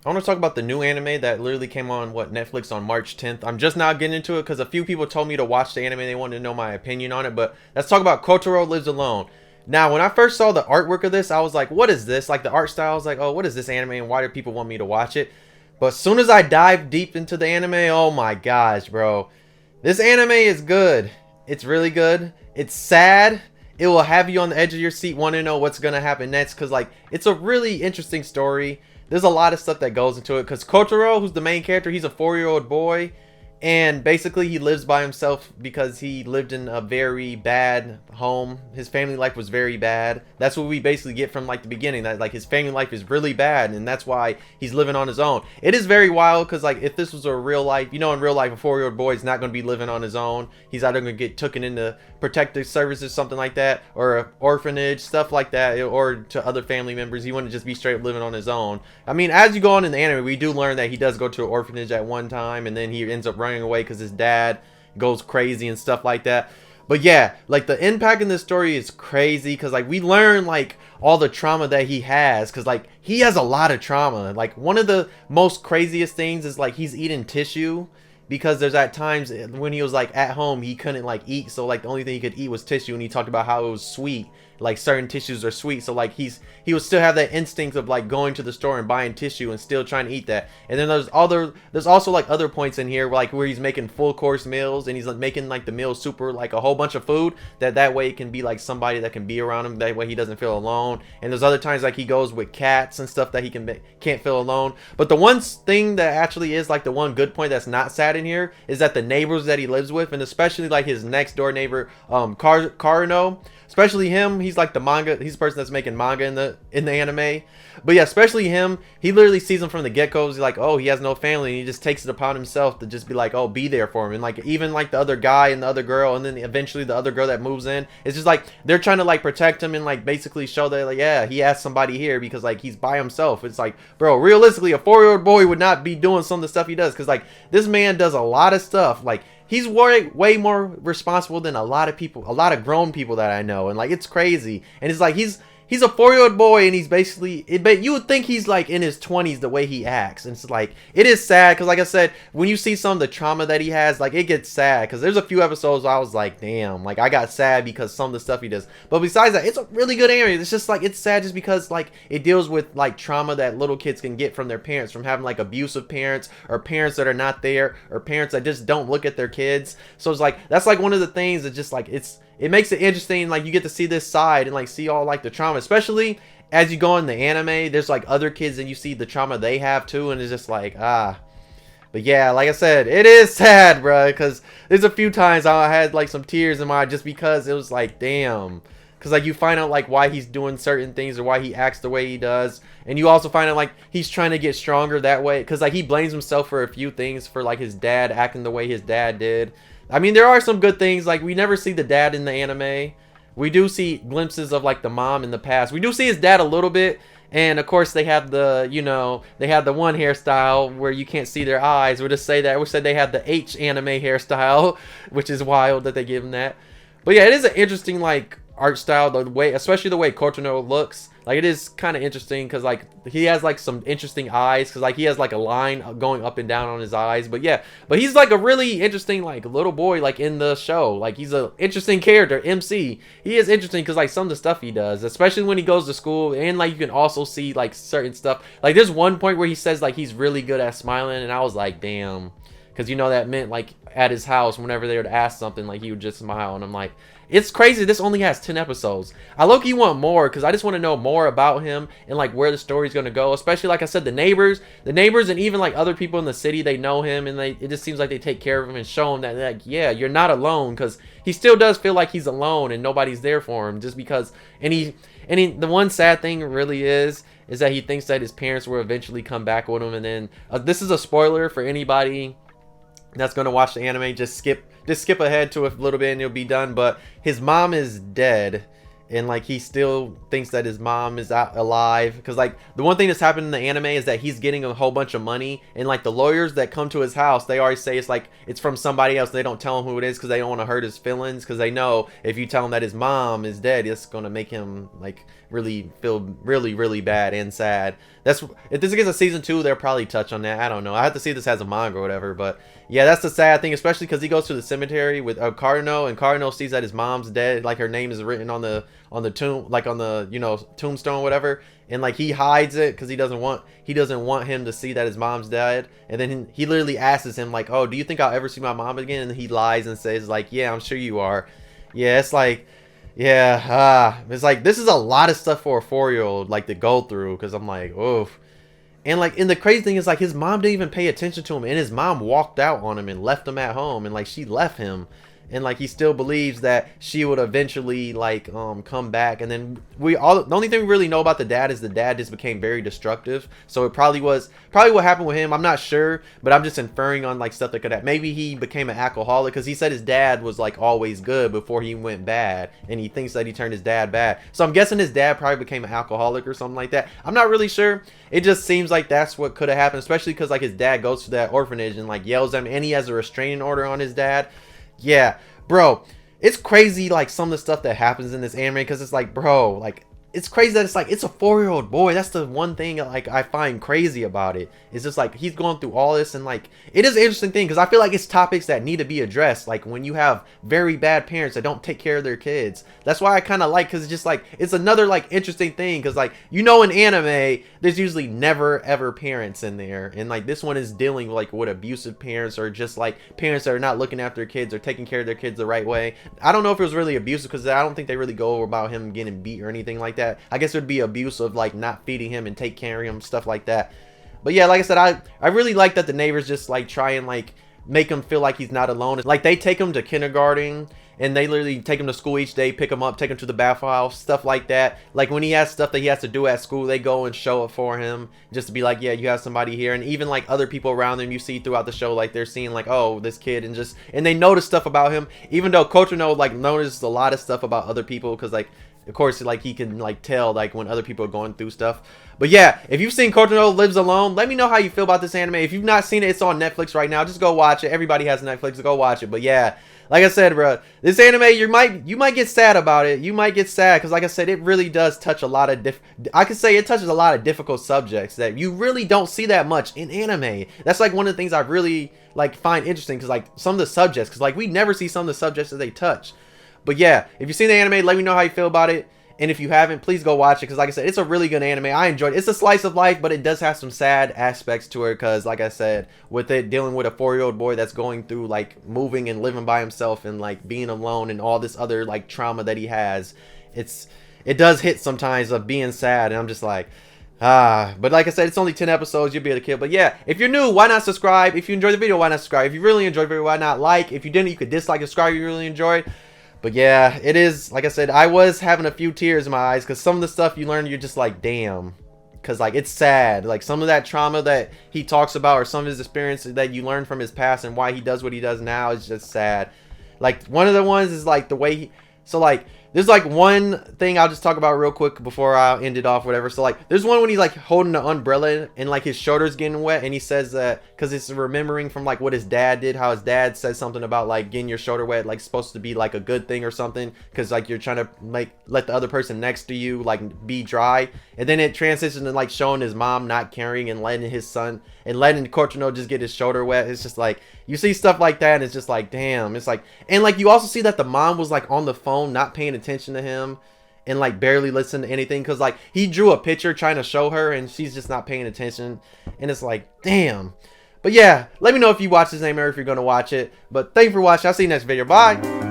I want to talk about the new anime that literally came on Netflix on March 10th. I'm just now getting into it because a few people told me to watch the anime. They wanted to know my opinion on it. But let's talk about Kotaro Lives Alone. Now, when I first saw the artwork of this, I was like, "What is this?" Like the art style, I was like, "Oh, what is this anime? And why do people want me to watch it?" But as soon as I dive deep into the anime, oh my gosh, bro, this anime is good. It's really good. It's sad. It will have you on the edge of your seat wanting to know what's gonna happen next because like it's a really interesting story. There's a lot of stuff that goes into it because Kotaro, who's the main character, he's a 4-year-old boy, and basically he lives by himself because he lived in a very bad home. His family life was very bad. That's what we basically get from like the beginning, that like his family life is really bad and that's why he's living on his own. It is very wild because like if this was a real life, you know, in real life a 4-year-old boy is not going to be living on his own. He's either going to get taken into protective services, something like that, or an orphanage, stuff like that, or to other family members. He wouldn't just be straight up living on his own. I mean, as you go on in the anime, we do learn that he does go to an orphanage at one time and then he ends up running away because his dad goes crazy and stuff like that. But yeah, like the impact in this story is crazy because like we learn like all the trauma that he has because like he has a lot of trauma. Like one of the most craziest things is like he's eating tissue because there's at times when he was like at home he couldn't like eat, so like the only thing he could eat was tissue, and he talked about how it was sweet, like certain tissues are sweet, so like he would still have that instinct of like going to the store and buying tissue and still trying to eat that. And then there's also like other points in here like where he's making full course meals and he's like making like the meal super like a whole bunch of food that way it can be like somebody that can be around him, that way he doesn't feel alone. And there's other times like he goes with cats and stuff that he can't feel alone. But the one thing that actually is like the one good point that's not sad in here is that the neighbors that he lives with, and especially like his next door neighbor Karno, especially him, he's like he's the person that's making manga in the anime. But yeah, especially him, he literally sees him from the get-go. He's like, oh, he has no family, and he just takes it upon himself to just be like, oh, be there for him. And like even like the other guy and the other girl, and then eventually the other girl that moves in, it's just like they're trying to like protect him and like basically show that like, yeah, he has somebody here because like he's by himself. It's like, bro, realistically a 4-year-old boy would not be doing some of the stuff he does because like this man does a lot of stuff. Like he's way more responsible than a lot of people, a lot of grown people that I know, and like it's crazy. And it's like he's a 4-year-old boy, and he's basically you would think he's like in his 20s the way he acts. And it's like it is sad because like I said, when you see some of the trauma that he has, like it gets sad because there's a few episodes where I was like, damn, like I got sad because some of the stuff he does. But besides that, it's a really good anime. It's just like it's sad just because like it deals with like trauma that little kids can get from their parents, from having like abusive parents or parents that are not there or parents that just don't look at their kids. So it's like that's like one of the things that just like it makes it interesting. Like you get to see this side and like see all like the trauma, especially as you go in the anime. There's like other kids and you see the trauma they have too, and it's just like but yeah, like I said, it is sad, bro, because there's a few times I had like some tears in my eye just because it was like, damn. Because like you find out like why he's doing certain things or why he acts the way he does, and you also find out like he's trying to get stronger that way because like he blames himself for a few things, for like his dad acting the way his dad did. I mean, there are some good things. Like we never see the dad in the anime. We do see glimpses of like the mom in the past. We do see his dad a little bit. And of course they have the, you know, they have the one hairstyle where you can't see their eyes. We'll just say that. We said they have the H anime hairstyle, which is wild that they give him that. But yeah, it is an interesting like art style, the way, especially the way Kotaro looks. Like it is kind of interesting because like he has like some interesting eyes, because like he has like a line going up and down on his eyes. But yeah, but he's like a really interesting like little boy like in the show. Like he's a interesting character. MC, he is interesting because like some of the stuff he does, especially when he goes to school, and like you can also see like certain stuff. Like there's one point where he says like he's really good at smiling, and I was like, damn. Because you know that meant like at his house whenever they would ask something, like he would just smile. And I'm like, it's crazy this only has 10 episodes. I low-key want more because I just want to know more about him and like where the story's going to go. Especially like I said, the neighbors and even like other people in the city, they know him, and it just seems like they take care of him and show him that like, yeah, you're not alone, because he still does feel like he's alone and nobody's there for him, just because. The one sad thing really is that he thinks that his parents will eventually come back with him. And then this is a spoiler for anybody that's gonna watch the anime. Just skip ahead to a little bit and you'll be done. But his mom is dead, and like he still thinks that his mom is alive, because like the one thing that's happened in the anime is that he's getting a whole bunch of money, and like the lawyers that come to his house, they always say it's from somebody else. They don't tell him who it is because they don't want to hurt his feelings, because they know if you tell him that his mom is dead, it's gonna make him like really feel really bad and sad That's if this gets a season 2, they'll probably touch on that. I don't know. I have to see if this has a manga or whatever. But yeah, that's the sad thing, especially because he goes to the cemetery with Cardinal, and Cardinal sees that his mom's dead, like her name is written on the tomb, like on the tombstone, whatever. And like he hides it because he doesn't want him to see that his mom's dead. And then he literally asks him like, "Oh, do you think I'll ever see my mom again?" And he lies and says like, "Yeah, I'm sure you are." Yeah, it's like, yeah, it's like this is a lot of stuff for a 4-year-old like to go through, because I'm like, oof. And the crazy thing is like his mom didn't even pay attention to him, and his mom walked out on him and left him at home, and like she left him. And like he still believes that she would eventually like come back. And then the only thing we really know about the dad is the dad just became very destructive. So it probably what happened with him. I'm not sure, but I'm just inferring on like stuff that could happen. Maybe he became an alcoholic, because he said his dad was like always good before he went bad, and he thinks that he turned his dad bad. So I'm guessing his dad probably became an alcoholic or something like that. I'm not really sure. It just seems like that's what could have happened, especially because like his dad goes to that orphanage and like yells at him, and he has a restraining order on his dad. Yeah, bro, it's crazy like some of the stuff that happens in this anime, because it's like, bro, like it's crazy that it's like it's a 4-year-old boy. That's the one thing like I find crazy about it. It's just like he's going through all this, and like it is an interesting thing, because I feel like it's topics that need to be addressed, like when you have very bad parents that don't take care of their kids. That's why I kind of like, because it's just like it's another like interesting thing, because like in anime there's usually never ever parents in there, and like this one is dealing like with abusive parents, or just like parents that are not looking after their kids or taking care of their kids the right way. I don't know if it was really abusive, because I don't think they really go about him getting beat or anything like that. I guess it would be abuse of like not feeding him and take care of him, stuff like that. But yeah, like I said, I really like that the neighbors just like try and like make him feel like he's not alone. Like they take him to kindergarten, and they literally take him to school each day, pick him up, take him to the bathhouse, stuff like that. Like when he has stuff that he has to do at school, they go and show it for him, just to be like, yeah, you have somebody here. And even like other people around him, you see throughout the show, like they're seeing like, oh, this kid, and they notice stuff about him, even though Kotaro like notices a lot of stuff about other people, because like of course like he can like tell like when other people are going through stuff. But yeah, if you've seen Kotaro Lives Alone, let me know how you feel about this anime. If you've not seen it, it's on Netflix right now. Just go watch it. Everybody has Netflix, go watch it. But yeah, like I said, bro, this anime, you might get sad about it. You might get sad because, like I said, it really does touch a lot of I could say it touches a lot of difficult subjects that you really don't see that much in anime. That's like one of the things I really like find interesting, because like some of the subjects, because like we never see some of the subjects that they touch. But yeah, if you've seen the anime, let me know how you feel about it. And if you haven't, please go watch it, because like I said, it's a really good anime. I enjoyed it. It's a slice of life, but it does have some sad aspects to it, because like I said, with it dealing with a 4-year-old boy that's going through like moving and living by himself and like being alone and all this other like trauma that he has, it does hit sometimes of being sad. And I'm just like, but like I said, it's only 10 episodes, you'll be able to kill. But yeah, if you're new, why not subscribe? If you enjoyed the video, why not subscribe? If you really enjoyed the video, why not like? If you didn't, you could dislike, subscribe if you really enjoyed. But yeah, it is, like I said, I was having a few tears in my eyes, because some of the stuff you learn, you're just like, damn. Because like it's sad, like some of that trauma that he talks about, or some of his experiences that you learn from his past and why he does what he does now, is just sad. Like one of the ones is like the way so like there's like one thing I'll just talk about real quick before I end it off, whatever. So like there's one when he's like holding the umbrella and like his shoulder's getting wet, and he says that because it's remembering from like what his dad did, how his dad said something about like getting your shoulder wet like supposed to be like a good thing or something, because like you're trying to let the other person next to you like be dry. And then it transitions to like showing his mom not caring and letting his son and letting Kotaro just get his shoulder wet. It's just like you see stuff like that, and it's just like, damn. It's like, and like you also see that the mom was like on the phone not paying attention to him and like barely listen to anything, because like he drew a picture trying to show her and she's just not paying attention, and it's like, damn. But yeah, let me know if you watch this anime or if you're gonna watch it. But thank you for watching. I'll see you next video. Bye.